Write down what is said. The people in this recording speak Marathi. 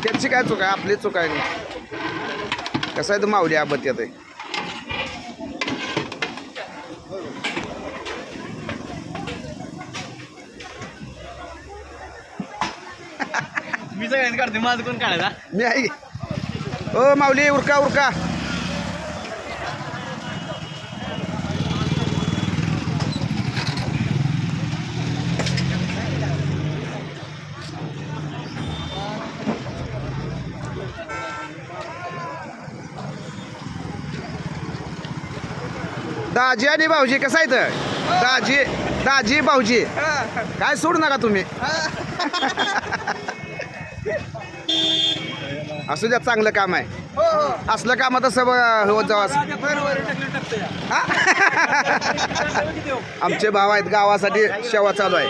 त्यांची काय चूक आहे, आपली चूक आहे नाही. कसं आहे तर माऊली आबत येत आहे. मी सगळ्यांनी काढते, माझं कोण काढायचा? मी आहे. ओ माऊली उरका उरका. दाजी आणि भाऊजी कसं आहे तर दाजी दाजी भाऊजी काय सोडू नका तुम्ही. असू द्या, चांगलं काम आहे. असलं काम आता सगळं होत जावं. आमचे भाव आहेत, गावासाठी सेवा चालू आहे.